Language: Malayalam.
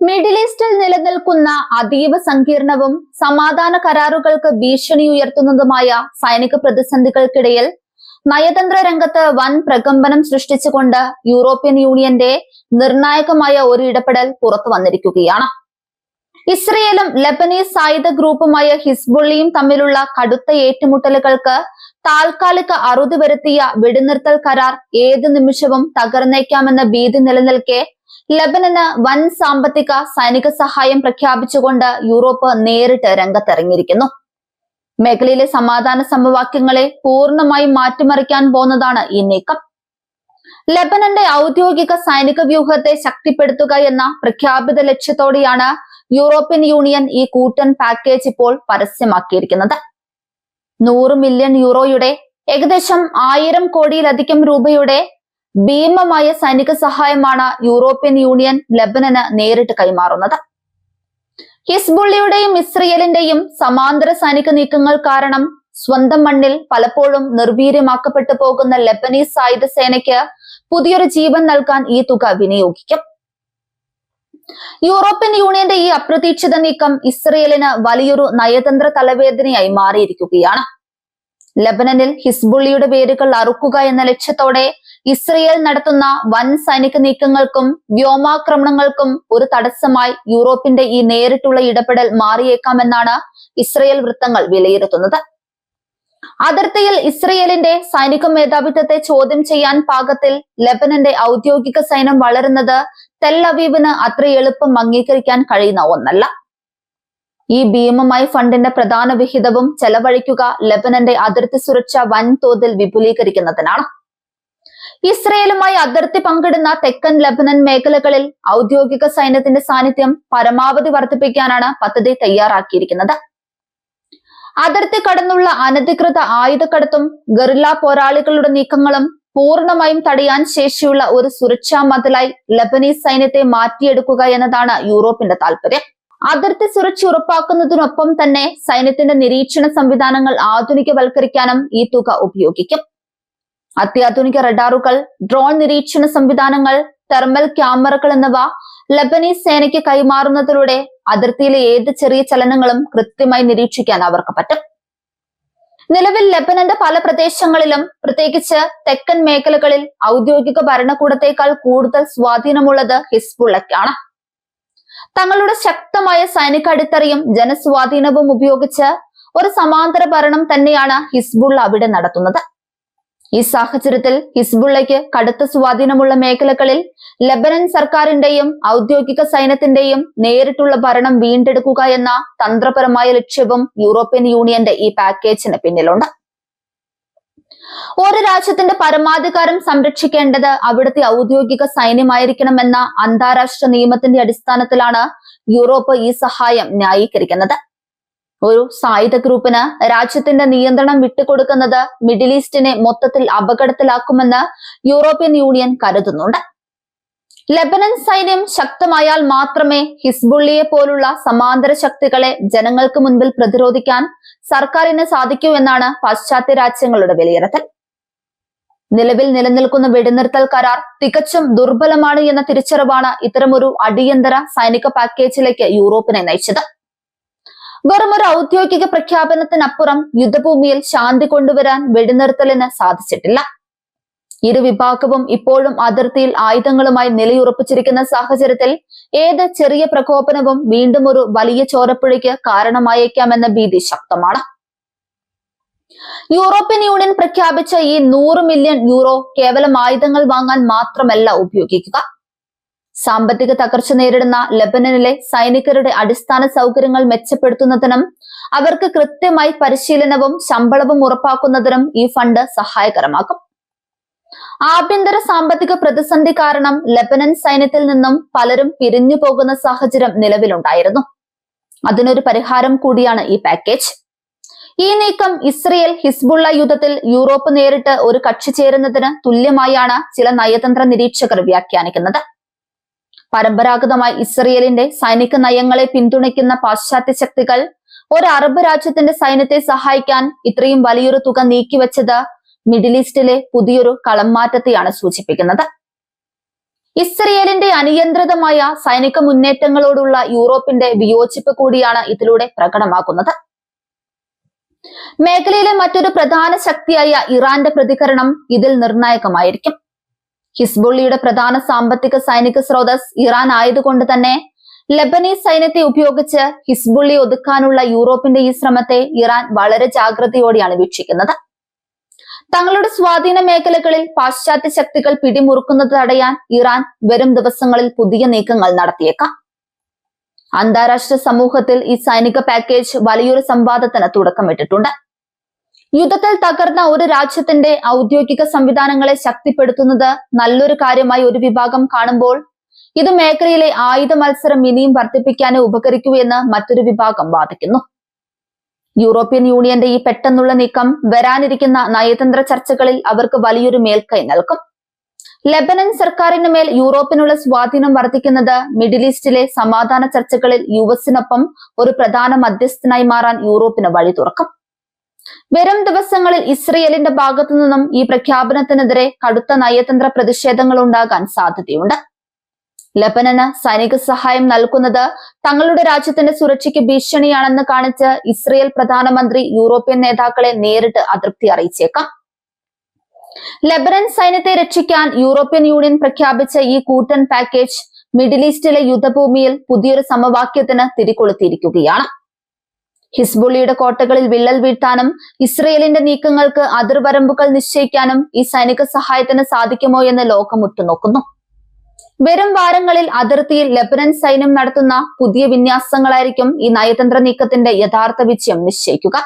മിഡിൽ ഈസ്റ്റിൽ നിലനിൽക്കുന്ന അതീവ സങ്കീർണവും സമാധാന കരാറുകൾക്ക് ഭീഷണി ഉയർത്തുന്നതുമായ സൈനിക പ്രതിസന്ധികൾക്കിടയിൽ നയതന്ത്ര രംഗത്ത് വൻ പ്രകമ്പനം സൃഷ്ടിച്ചുകൊണ്ട് യൂറോപ്യൻ യൂണിയന്റെ നിർണായകമായ ഒരു ഇടപെടൽ പുറത്തു വന്നിരിക്കുകയാണ്. ഇസ്രയേലും ലബനീസ് സായുധ ഗ്രൂപ്പുമായ ഹിസ്ബുള്ളിയും തമ്മിലുള്ള കടുത്ത ഏറ്റുമുട്ടലുകൾക്ക് താൽക്കാലിക അറുതി വരുത്തിയ വെടിനിർത്തൽ കരാർ ഏത് നിമിഷവും തകർന്നേക്കാമെന്ന ഭീതി നിലനിൽക്കെ ലബനന് വൻ സാമ്പത്തിക സൈനിക സഹായം പ്രഖ്യാപിച്ചുകൊണ്ട് യൂറോപ്പ് നേരിട്ട് രംഗത്തിറങ്ങിയിരിക്കുന്നു. മേഖലയിലെ സമാധാന സമവാക്യങ്ങളെ പൂർണ്ണമായും മാറ്റിമറിക്കാൻ പോകുന്നതാണ് ഈ നീക്കം. ലബനന്റെ ഔദ്യോഗിക സൈനിക വ്യൂഹത്തെ ശക്തിപ്പെടുത്തുക എന്ന പ്രഖ്യാപിത ലക്ഷ്യത്തോടെയാണ് യൂറോപ്യൻ യൂണിയൻ ഈ കൂറ്റൻ പാക്കേജ് ഇപ്പോൾ പരസ്യമാക്കിയിരിക്കുന്നത്. 100 മില്യൺ യൂറോയുടെ ഏകദേശം 1000 കോടിയിലധികം രൂപയുടെ ഭീമമായ സൈനിക സഹായമാണ് യൂറോപ്യൻ യൂണിയൻ ലബനന് നേരിട്ട് കൈമാറുന്നത്. ഹിസ്ബുള്ളിയുടെയും ഇസ്രയേലിന്റെയും സമാന്തര സൈനിക നീക്കങ്ങൾ കാരണം സ്വന്തം മണ്ണിൽ പലപ്പോഴും നിർവീര്യമാക്കപ്പെട്ടു പോകുന്ന ലബനീസ് സായുധ സേനയ്ക്ക് പുതിയൊരു ജീവൻ നൽകാൻ ഈ തുക വിനിയോഗിക്കും. യൂറോപ്യൻ യൂണിയന്റെ ഈ അപ്രതീക്ഷിത നീക്കം ഇസ്രയേലിന് വലിയൊരു നയതന്ത്ര തലവേദനയായി മാറിയിരിക്കുകയാണ്. ലബനനിൽ ഹിസ്ബുള്ളിയുടെ വേരുകൾ അറുക്കുക എന്ന ലക്ഷ്യത്തോടെ ഇസ്രയേൽ നടത്തുന്ന വൻ സൈനിക നീക്കങ്ങൾക്കും വ്യോമാക്രമണങ്ങൾക്കും ഒരു തടസ്സമായി യൂറോപ്പിന്റെ ഈ നേരിട്ടുള്ള ഇടപെടൽ മാറിയേക്കാമെന്നാണ് ഇസ്രയേൽ വൃത്തങ്ങൾ വിലയിരുത്തുന്നത്. അതിർത്തിയിൽ ഇസ്രയേലിന്റെ സൈനിക മേധാവിത്വത്തെ ചോദ്യം ചെയ്യാൻ പാകത്തിൽ ലബനന്റെ ഔദ്യോഗിക സൈന്യം വളരുന്നത് തെൽ അവീവിന് അത്ര എളുപ്പം അംഗീകരിക്കാൻ കഴിയുന്ന ഒന്നല്ല. ഈ ഭീമമായ ഫണ്ടിന്റെ പ്രധാന വിഹിതവും ചെലവഴിക്കുക ലബനന്റെ അതിർത്തി സുരക്ഷ വൻതോതിൽ വിപുലീകരിക്കുന്നതിനാണ്. ഇസ്രയേലുമായി അതിർത്തി പങ്കിടുന്ന തെക്കൻ ലബനൻ മേഖലകളിൽ ഔദ്യോഗിക സൈന്യത്തിന്റെ സാന്നിധ്യം പരമാവധി വർദ്ധിപ്പിക്കാനാണ് പദ്ധതി തയ്യാറാക്കിയിരിക്കുന്നത്. അതിർത്തി കടന്നുള്ള അനധികൃത ആയുധക്കടത്തും ഗറില്ല പോരാളികളുടെ നീക്കങ്ങളും പൂർണ്ണമായും തടയാൻ ശേഷിയുള്ള ഒരു സുരക്ഷാ മതിലായി ലബനീസ് സൈന്യത്തെ മാറ്റിയെടുക്കുക എന്നതാണ് യൂറോപ്പിന്റെ താല്പര്യം. അതിർത്തി സുരക്ഷ ഉറപ്പാക്കുന്നതിനൊപ്പം തന്നെ സൈന്യത്തിന്റെ നിരീക്ഷണ സംവിധാനങ്ങൾ ആധുനികവൽക്കരിക്കാനും ഈ തുക ഉപയോഗിക്കും. അത്യാധുനിക റഡാറുകൾ, ഡ്രോൺ നിരീക്ഷണ സംവിധാനങ്ങൾ, തെർമൽ ക്യാമറകൾ എന്നിവ ലബനീസ് സേനയ്ക്ക് കൈമാറുന്നതിലൂടെ അതിർത്തിയിലെ ഏത് ചെറിയ ചലനങ്ങളും കൃത്യമായി നിരീക്ഷിക്കാൻ അവർക്ക് പറ്റും. നിലവിൽ ലബനന്റെ പല പ്രദേശങ്ങളിലും, പ്രത്യേകിച്ച് തെക്കൻ മേഖലകളിൽ ഔദ്യോഗിക ഭരണകൂടത്തെക്കാൾ കൂടുതൽ സ്വാധീനമുള്ളത് ഹിസ്ബുള്ളയ്ക്കാണ്. തങ്ങളുടെ ശക്തമായ സൈനിക അടിത്തറയും ജനസ്വാധീനവും ഉപയോഗിച്ച് ഒരു സമാന്തര ഭരണം തന്നെയാണ് ഹിസ്ബുള്ള അവിടെ നടത്തുന്നത്. ഈ സാഹചര്യത്തിൽ ഹിസ്ബുള്ളയ്ക്ക് കടുത്ത സ്വാധീനമുള്ള മേഖലകളിൽ ലബനൻ സർക്കാരിന്റെയും ഔദ്യോഗിക സൈന്യത്തിന്റെയും നേരിട്ടുള്ള ഭരണം വീണ്ടെടുക്കുക എന്ന തന്ത്രപരമായ ലക്ഷ്യവും യൂറോപ്യൻ യൂണിയന്റെ ഈ പാക്കേജിന് പിന്നിലുണ്ട്. ഒരു രാജ്യത്തിന്റെ പരമാധികാരം സംരക്ഷിക്കേണ്ടത് അവിടുത്തെ ഔദ്യോഗിക സൈന്യമായിരിക്കണമെന്ന അന്താരാഷ്ട്ര നിയമത്തിന്റെ അടിസ്ഥാനത്തിലാണ് യൂറോപ്പ് ഈ സഹായം ന്യായീകരിക്കുന്നത്. ഒരു സായുധ ഗ്രൂപ്പിന് രാജ്യത്തിന്റെ നിയന്ത്രണം വിട്ടുകൊടുക്കുന്നത് മിഡിൽ ഈസ്റ്റിനെ മൊത്തത്തിൽ അപകടത്തിലാക്കുമെന്ന് യൂറോപ്യൻ യൂണിയൻ കരുതുന്നുണ്ട്. ലബനൻ സൈന്യം ശക്തമായാൽ മാത്രമേ ഹിസ്ബുള്ളിയെ പോലുള്ള സമാന്തര ശക്തികളെ ജനങ്ങൾക്ക് മുൻപിൽ പ്രതിരോധിക്കാൻ സർക്കാരിന് സാധിക്കൂ എന്നാണ് പാശ്ചാത്യ രാജ്യങ്ങളുടെ വിലയിരുത്തൽ. നിലവിൽ നിലനിൽക്കുന്ന വെടിനിർത്തൽ കരാർ തികച്ചും ദുർബലമാണ് എന്ന തിരിച്ചറിവാണ് ഇത്തരമൊരു അടിയന്തര സൈനിക പാക്കേജിലേക്ക് യൂറോപ്പിനെ നയിച്ചത്. വെറുമൊരു ഔദ്യോഗിക പ്രഖ്യാപനത്തിനപ്പുറം യുദ്ധഭൂമിയിൽ ശാന്തി കൊണ്ടുവരാൻ വെടിനിർത്തലിന് സാധിച്ചിട്ടില്ല. ഇരു വിഭാഗവും ഇപ്പോഴും അതിർത്തിയിൽ ആയുധങ്ങളുമായി നിലയുറപ്പിച്ചിരിക്കുന്ന സാഹചര്യത്തിൽ ഏത് ചെറിയ പ്രകോപനവും വീണ്ടും ഒരു വലിയ ചോരപ്പുഴയ്ക്ക് കാരണമായേക്കാമെന്ന ഭീതി ശക്തമാണ്. യൂറോപ്യൻ യൂണിയൻ പ്രഖ്യാപിച്ച ഈ 100 മില്യൺ യൂറോ കേവലം ആയുധങ്ങൾ വാങ്ങാൻ മാത്രമല്ല ഉപയോഗിക്കുക. സാമ്പത്തിക തകർച്ച നേരിടുന്ന ലബനനിലെ സൈനികരുടെ അടിസ്ഥാന സൗകര്യങ്ങൾ മെച്ചപ്പെടുത്തുന്നതിനും അവർക്ക് കൃത്യമായി പരിശീലനവും ശമ്പളവും ഉറപ്പാക്കുന്നതിനും ഈ ഫണ്ട് സഹായകരമാകും. ആഭ്യന്തര സാമ്പത്തിക പ്രതിസന്ധി കാരണം ലബനൻ സൈന്യത്തിൽ നിന്നും പലരും പിരിഞ്ഞു പോകുന്ന സാഹചര്യം നിലവിലുണ്ടായിരുന്നു. അതിനൊരു പരിഹാരം കൂടിയാണ് ഈ പാക്കേജ്. ഈ നീക്കം ഇസ്രയേൽ ഹിസ്ബുള്ള യുദ്ധത്തിൽ യൂറോപ്പ് നേരിട്ട് ഒരു കക്ഷി ചേരുന്നതിന് തുല്യമായാണ് ചില നയതന്ത്ര നിരീക്ഷകർ വ്യാഖ്യാനിക്കുന്നത്. പരമ്പരാഗതമായി ഇസ്രയേലിന്റെ സൈനിക നയങ്ങളെ പിന്തുണയ്ക്കുന്ന പാശ്ചാത്യ ശക്തികൾ ഒരു അറബ് രാജ്യത്തിന്റെ സൈന്യത്തെ സഹായിക്കാൻ ഇത്രയും വലിയൊരു തുക നീക്കിവെച്ചത് മിഡിൽ ഈസ്റ്റിലെ പുതിയൊരു കളംമാറ്റത്തെയാണ് സൂചിപ്പിക്കുന്നത്. ഇസ്രയേലിന്റെ അനിയന്ത്രിതമായ സൈനിക മുന്നേറ്റങ്ങളോടുള്ള യൂറോപ്പിന്റെ വിയോജിപ്പ് കൂടിയാണ് ഇതിലൂടെ പ്രകടമാകുന്നത്. മേഖലയിലെ മറ്റൊരു പ്രധാന ശക്തിയായ ഇറാന്റെ പ്രതികരണം ഇതിൽ നിർണായകമായിരിക്കും. ഹിസ്ബുള്ളിയുടെ പ്രധാന സാമ്പത്തിക സൈനിക സ്രോതസ് ഇറാൻ ആയതുകൊണ്ട് തന്നെ ലെബനീസ് സൈന്യത്തെ ഉപയോഗിച്ച് ഹിസ്ബുള്ളി ഒതുക്കാനുള്ള യൂറോപ്പിന്റെ ഈ ശ്രമത്തെ ഇറാൻ വളരെ ജാഗ്രതയോടെയാണ് വീക്ഷിക്കുന്നത്. തങ്ങളുടെ സ്വാധീന മേഖലകളിൽ പാശ്ചാത്യ ശക്തികൾ പിടിമുറുക്കുന്നത് തടയാൻ ഇറാൻ വരും ദിവസങ്ങളിൽ പുതിയ നീക്കങ്ങൾ നടത്തിയേക്കാം. അന്താരാഷ്ട്ര സമൂഹത്തിൽ ഈ സൈനിക പാക്കേജ് വലിയൊരു സംവാദത്തിന് തുടക്കമിട്ടിട്ടുണ്ട്. യുദ്ധത്തിൽ തകർന്ന ഒരു രാജ്യത്തിന്റെ ഔദ്യോഗിക സംവിധാനങ്ങളെ ശക്തിപ്പെടുത്തുന്നത് നല്ലൊരു കാര്യമായി ഒരു വിഭാഗം കാണുമ്പോൾ ഇത് മേഖലയിലെ ആയുധ മത്സരം ഇനിയും വർദ്ധിപ്പിക്കാനേ ഉപകരിക്കൂ എന്ന് മറ്റൊരു വിഭാഗം വാദിക്കുന്നു. യൂറോപ്യൻ യൂണിയന്റെ ഈ പെട്ടെന്നുള്ള നീക്കം വരാനിരിക്കുന്ന നയതന്ത്ര ചർച്ചകളിൽ അവർക്ക് വലിയൊരു മേൽക്കൈ നൽകും. ലെബനൻ സർക്കാരിന് മേൽ യൂറോപ്പിനുള്ള സ്വാധീനം വർദ്ധിക്കുന്നത് മിഡിൽ ഈസ്റ്റിലെ സമാധാന ചർച്ചകളിൽ യുഎസിനൊപ്പം ഒരു പ്രധാന മധ്യസ്ഥനായി മാറാൻ യൂറോപ്പിന് വഴി തുറക്കും. വരും ദിവസങ്ങളിൽ ഇസ്രയേലിന്റെ ഭാഗത്തു നിന്നും ഈ പ്രഖ്യാപനത്തിനെതിരെ കടുത്ത നയതന്ത്ര പ്രതിഷേധങ്ങൾ ഉണ്ടാകാൻ സാധ്യതയുണ്ട്. ലെബനന് സൈനിക സഹായം നൽകുന്നത് തങ്ങളുടെ രാജ്യത്തിന്റെ സുരക്ഷയ്ക്ക് ഭീഷണിയാണെന്ന് കാണിച്ച് ഇസ്രയേൽ പ്രധാനമന്ത്രി യൂറോപ്യൻ നേതാക്കളെ നേരിട്ട് അതൃപ്തി അറിയിച്ചേക്കാം. ലെബനൻ സൈന്യത്തെ രക്ഷിക്കാൻ യൂറോപ്യൻ യൂണിയൻ പ്രഖ്യാപിച്ച ഈ കൂറ്റൻ പാക്കേജ് മിഡിൽ ഈസ്റ്റിലെ യുദ്ധഭൂമിയിൽ പുതിയൊരു സമവാക്യത്തിന് തിരികൊളുത്തിയിരിക്കുകയാണ്. ഹിസ്ബുള്ളിയുടെ കോട്ടകളിൽ വിള്ളൽ വീഴ്ത്താനും ഇസ്രയേലിന്റെ നീക്കങ്ങൾക്ക് അതിർവരമ്പുകൾ നിശ്ചയിക്കാനും ഈ സൈനിക സഹായത്തിന് സാധിക്കുമോ എന്ന് ലോകം ഉറ്റുനോക്കുന്നു. വരും വാരങ്ങളിൽ അതിർത്തിയിൽ ലെബനൻ സൈന്യം നടത്തുന്ന പുതിയ വിന്യാസങ്ങളായിരിക്കും ഈ നയതന്ത്ര നീക്കത്തിന്റെ യഥാർത്ഥ വിജയം നിശ്ചയിക്കുക.